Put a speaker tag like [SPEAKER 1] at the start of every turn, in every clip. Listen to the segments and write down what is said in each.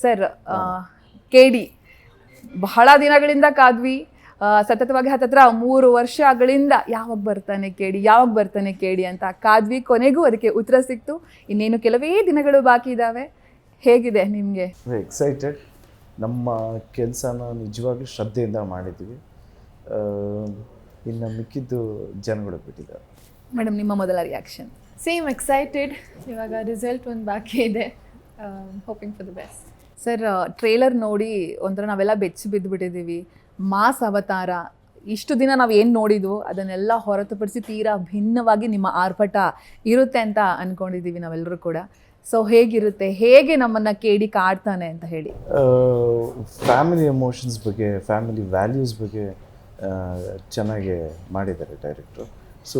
[SPEAKER 1] Sir K D ಬಹಳ ದಿನಗಳಿಂದ ಕಾದ್ವಿ, ಸತತವಾಗಿ ಹತ್ತತ್ರ 3 ವರ್ಷಗಳಿಂದ ಯಾವಾಗ ಬರ್ತಾನೆ ಕೆ ಡಿ ಅಂತ ಕಾದ್ವಿ. ಕೊನೆಗೂ ಅದಕ್ಕೆ ಉತ್ತರ ಸಿಕ್ತು. ಇನ್ನೇನು ಕೆಲವೇ ದಿನಗಳು ಬಾಕಿ ಇದ್ದಾವೆ. ಹೇಗಿದೆ ನಿಮಗೆ?
[SPEAKER 2] ಎಕ್ಸೈಟೆಡ್. ನಮ್ಮ ಕೆಲಸನ ನಿಜವಾಗ್ಲೂ ಶ್ರದ್ಧೆಯಿಂದ ಮಾಡಿದ್ವಿ. ಇನ್ನು ಮಿಕ್ಕಿದ್ದು ಜನಗಳು ಬಿಟ್ಟಿದ್ದಾರೆ.
[SPEAKER 1] ಮೇಡಮ್, ನಿಮ್ಮ ಮೊದಲ ರಿಯಾಕ್ಷನ್?
[SPEAKER 3] Same excited. ಇವಾಗ ರಿಸಲ್ಟ್ ಒಂದು ಬಾಕಿ ಇದೆ. Hoping for the best.
[SPEAKER 1] Sir, trailer ನೋಡಿ ಒಂಥರ ನಾವೆಲ್ಲ ಬೆಚ್ಚಿ ಬಿದ್ದುಬಿಟ್ಟಿದ್ದೀವಿ. ಮಾಸ್ ಅವತಾರ, ಇಷ್ಟು ದಿನ ನಾವು ಏನು ನೋಡಿದ್ವು ಅದನ್ನೆಲ್ಲ ಹೊರತುಪಡಿಸಿ ತೀರಾ ಭಿನ್ನವಾಗಿ ನಿಮ್ಮ ಆರ್ಭಟ ಇರುತ್ತೆ ಅಂತ ಅಂದ್ಕೊಂಡಿದ್ದೀವಿ ನಾವೆಲ್ಲರೂ ಕೂಡ. ಸೊ ಹೇಗೆ ನಮ್ಮನ್ನು ಕೇಳಿ ಕಾಡ್ತಾನೆ ಅಂತ ಹೇಳಿ?
[SPEAKER 2] ಫ್ಯಾಮಿಲಿ ಎಮೋಷನ್ಸ್ ಬಗ್ಗೆ, ಫ್ಯಾಮಿಲಿ ವ್ಯಾಲ್ಯೂಸ್ ಬಗ್ಗೆ ಚೆನ್ನಾಗಿ ಮಾಡಿದ್ದಾರೆ ಡೈರೆಕ್ಟ್ರು. ಸೊ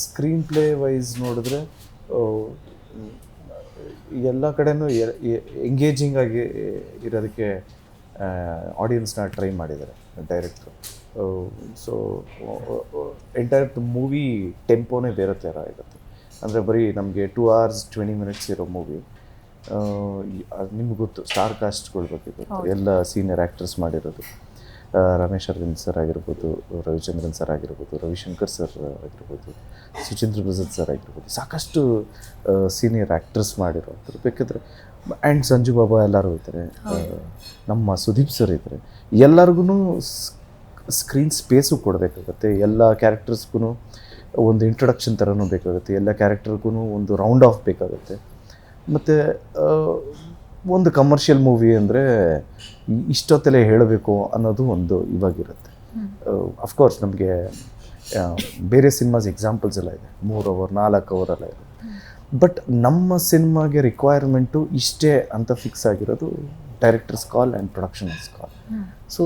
[SPEAKER 2] ಸ್ಕ್ರೀನ್ ಪ್ಲೇ ವೈಸ್ ನೋಡಿದ್ರೆ ಎಲ್ಲ ಕಡೆನೂ ಎಂಗೇಜಿಂಗ್ ಆಗಿ ಇರೋದಕ್ಕೆ ಆಡಿಯನ್ಸ್ನ ಟ್ರೈ ಮಾಡಿದ್ದಾರೆ ಡೈರೆಕ್ಟ್ರು. ಸೊ ಎಂಟೈರ್ ಮೂವಿ ಟೆಂಪೋನೇ ಬೇರೆ ಥರ ಇರುತ್ತೆ. ಅಂದರೆ ಬರೀ ನಮಗೆ 2 hours 20 minutes ಇರೋ ಮೂವಿ. ನಿಮ್ಗೆ ಗೊತ್ತು, ಸ್ಟಾರ್ ಕಾಸ್ಟ್ಗಳ ಬಗ್ಗೆ ಗೊತ್ತು, ಎಲ್ಲ ಸೀನಿಯರ್ ಆ್ಯಕ್ಟರ್ಸ್ ಮಾಡಿರೋದು. ರಮೇಶ್ ಅರವಿಂದ್ ಸರ್ ಆಗಿರ್ಬೋದು, ರವಿಚಂದ್ರನ್ ಸರ್ ಆಗಿರ್ಬೋದು, ರವಿಶಂಕರ್ ಸರ್ ಆಗಿರ್ಬೋದು, ಸುಚೇಂದ್ರ ಪ್ರಸಾದ್ ಸರ್ ಆಗಿರ್ಬೋದು, ಸಾಕಷ್ಟು ಸೀನಿಯರ್ ಆ್ಯಕ್ಟರ್ಸ್ ಮಾಡಿರೋದು. ಬೇಕಾದರೆ ಆ್ಯಂಡ್ ಸಂಜು ಬಾಬಾ ಎಲ್ಲರೂ ಇದ್ದಾರೆ, ನಮ್ಮ ಸುದೀಪ್ ಸರ್ ಇದ್ದಾರೆ. ಎಲ್ಲರಿಗೂ ಸ್ಕ್ರೀನ್ ಸ್ಪೇಸು ಕೊಡಬೇಕಾಗತ್ತೆ. ಎಲ್ಲ ಕ್ಯಾರೆಕ್ಟರ್ಸ್ಗೂ ಒಂದು ಇಂಟ್ರೊಡಕ್ಷನ್ ಥರನೂ ಬೇಕಾಗುತ್ತೆ. ಎಲ್ಲ ಕ್ಯಾರೆಕ್ಟರ್ಗೂ ಒಂದು ರೌಂಡ್ ಆಫ್ ಬೇಕಾಗುತ್ತೆ. ಮತ್ತು ಒಂದು ಕಮರ್ಷಿಯಲ್ ಮೂವಿ ಅಂದರೆ ಇಷ್ಟೊತ್ತಲ್ಲೇ ಹೇಳಬೇಕು ಅನ್ನೋದು ಒಂದು ಇವಾಗಿರುತ್ತೆ. ಅಫ್ಕೋರ್ಸ್ ನಮಗೆ ಬೇರೆ ಸಿನಿಮಾಸ್ ಎಕ್ಸಾಂಪಲ್ಸ್ ಎಲ್ಲ ಇದೆ, 3 hour 4 hour ಎಲ್ಲ ಇದೆ. ಬಟ್ ನಮ್ಮ ಸಿನಿಮಾಗೆ ರಿಕ್ವೈರ್ಮೆಂಟು ಇಷ್ಟೇ ಅಂತ ಫಿಕ್ಸ್ ಆಗಿರೋದು directors call and productions call. So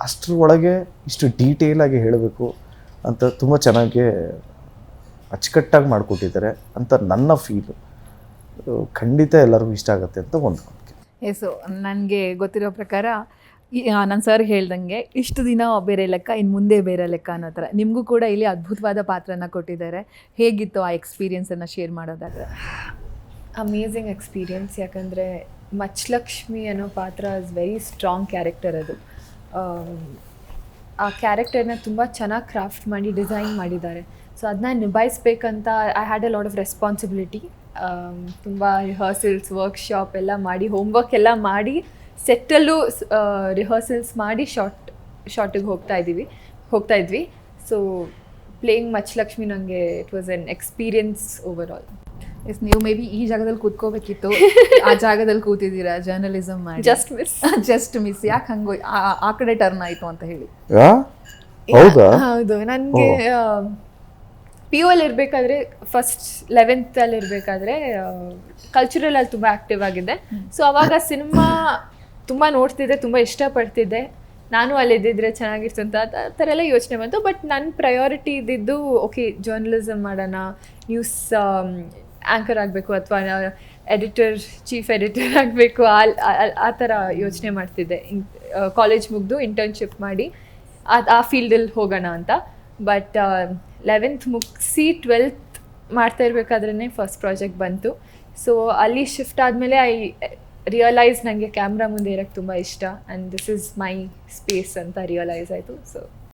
[SPEAKER 2] ಅಷ್ಟರ ಒಳಗೆ ಇಷ್ಟು ಡೀಟೇಲಾಗಿ ಹೇಳಬೇಕು ಅಂತ ತುಂಬ ಚೆನ್ನಾಗಿ ಅಚ್ಚುಕಟ್ಟಾಗಿ ಮಾಡಿಕೊಟ್ಟಿದ್ದಾರೆ ಅಂತ ನನ್ನ ಫೀಲು. ಖಂಡಿತ ಎಲ್ಲರಿಗೂ ಇಷ್ಟ ಆಗುತ್ತೆ ಅಂತ ಒಂದು ನಂಬಿಕೆ.
[SPEAKER 1] ಎಸ್, ನನಗೆ ಗೊತ್ತಿರೋ ಪ್ರಕಾರ ನನ್ನ ಸರ್ ಹೇಳ್ದಂಗೆ ಇಷ್ಟು ದಿನ ಬೇರೆ ಲೆಕ್ಕ, ಇನ್ನು ಮುಂದೆ ಬೇರೆ ಲೆಕ್ಕ ಅನ್ನೋ ಥರ ನಿಮಗೂ ಕೂಡ ಇಲ್ಲಿ ಅದ್ಭುತವಾದ ಪಾತ್ರನ ಕೊಟ್ಟಿದ್ದಾರೆ. ಹೇಗಿತ್ತು ಆ ಎಕ್ಸ್ಪೀರಿಯನ್ಸನ್ನು ಶೇರ್ ಮಾಡೋದಾದರೆ?
[SPEAKER 3] Amazing experience. ಯಾಕಂದರೆ ಮಚ್ಚಲಕ್ಷ್ಮಿ ಅನ್ನೋ ಪಾತ್ರ ಇಸ್ ವೆರಿ ಸ್ಟ್ರಾಂಗ್ ಕ್ಯಾರೆಕ್ಟರ್. ಅದು ಆ ಕ್ಯಾರೆಕ್ಟರ್ನ ತುಂಬ ಚೆನ್ನಾಗಿ ಕ್ರಾಫ್ಟ್ ಮಾಡಿ ಡಿಸೈನ್ ಮಾಡಿದ್ದಾರೆ. ಸೊ ಅದನ್ನ ನಿಭಾಯಿಸ್ಬೇಕಂತ I had a lot of responsibility. ತುಂಬ ರಿಹರ್ಸಲ್ಸ್, ವರ್ಕ್ಶಾಪ್ ಎಲ್ಲ ಮಾಡಿ, ಹೋಮ್ವರ್ಕ್ ಎಲ್ಲ ಮಾಡಿ, ಸೆಟ್ಟಲ್ಲೂ ರಿಹರ್ಸಲ್ಸ್ ಮಾಡಿ ಶಾರ್ಟಿಗೆ ಹೋಗ್ತಾ ಇದ್ವಿ. ಸೊ ಪ್ಲೇಯಿಂಗ್ ಮಚ್ಚಲಕ್ಷ್ಮಿ ನನಗೆ it was an experience overall.
[SPEAKER 1] Yes, ನೀವು ಮೇ ಬಿ ಈ ಜಾಗದಲ್ಲಿ ಕೂತ್ಕೋಬೇಕಿತ್ತು, ಆ ಜಾಗದಲ್ಲಿ ಕೂತಿದ್ದೀರಾ ಜರ್ನಲಿಸಮ್ ಮಾಡಿ. Just miss. ಯಾಕೆ ಹಂಗೋ ಆ ಕಡೆ ಟರ್ನ್ ಆಯಿತು ಅಂತ ಹೇಳಿ?
[SPEAKER 3] ಹೌದು, ನನಗೆ PU ಅಲ್ಲಿ ಇರಬೇಕಾದ್ರೆ, ಫಸ್ಟ್ 11th ಅಲ್ಲಿ ಇರಬೇಕಾದ್ರೆ ಕಲ್ಚರಲ್ ಅಲ್ಲಿ ತುಂಬ ಆ್ಯಕ್ಟಿವ್ ಆಗಿದ್ದೆ. ಸೊ ಅವಾಗ ಸಿನಿಮಾ ತುಂಬ ನೋಡ್ತಿದ್ದೆ, ತುಂಬ ಇಷ್ಟಪಡ್ತಿದ್ದೆ. ನಾನು ಅಲ್ಲಿದ್ದಿದ್ರೆ ಚೆನ್ನಾಗಿರ್ತು ಅಂತ ಆ ಥರ ಎಲ್ಲ ಯೋಚನೆ ಬಂತು. ಬಟ್ ನನ್ನ ಪ್ರಯಾರಿಟಿ ಇದ್ದಿದ್ದು ಓಕೆ ಜರ್ನಲಿಸಮ್ ಮಾಡೋಣ, ನ್ಯೂಸ್ ಆ್ಯಂಕರ್ ಆಗಬೇಕು ಅಥವಾ ಚೀಫ್ ಎಡಿಟರ್ ಆಗಬೇಕು, ಆ ಥರ ಯೋಚನೆ ಮಾಡ್ತಿದ್ದೆ. ಕಾಲೇಜ್ ಮುಗಿದು ಇಂಟರ್ನ್ಶಿಪ್ ಮಾಡಿ ಆ ಫೀಲ್ಡಲ್ಲಿ ಹೋಗೋಣ ಅಂತ. ಬಟ್ 11th ಮುಗಿಸಿ 12th ಮಾಡ್ತಾ ಇರಬೇಕಾದ್ರೇ ಫಸ್ಟ್ ಪ್ರಾಜೆಕ್ಟ್ ಬಂತು. ಸೊ ಅಲ್ಲಿ ಶಿಫ್ಟ್ ಆದಮೇಲೆ ಐ ರಿಯಲೈಸ್ ನನಗೆ ಕ್ಯಾಮ್ರಾ ಮುಂದೆ ಇರೋಕ್ಕೆ ತುಂಬ ಇಷ್ಟ and this is my space ಅಂತ ರಿಯಲೈಸ್ ಆಯಿತು. ಸೊ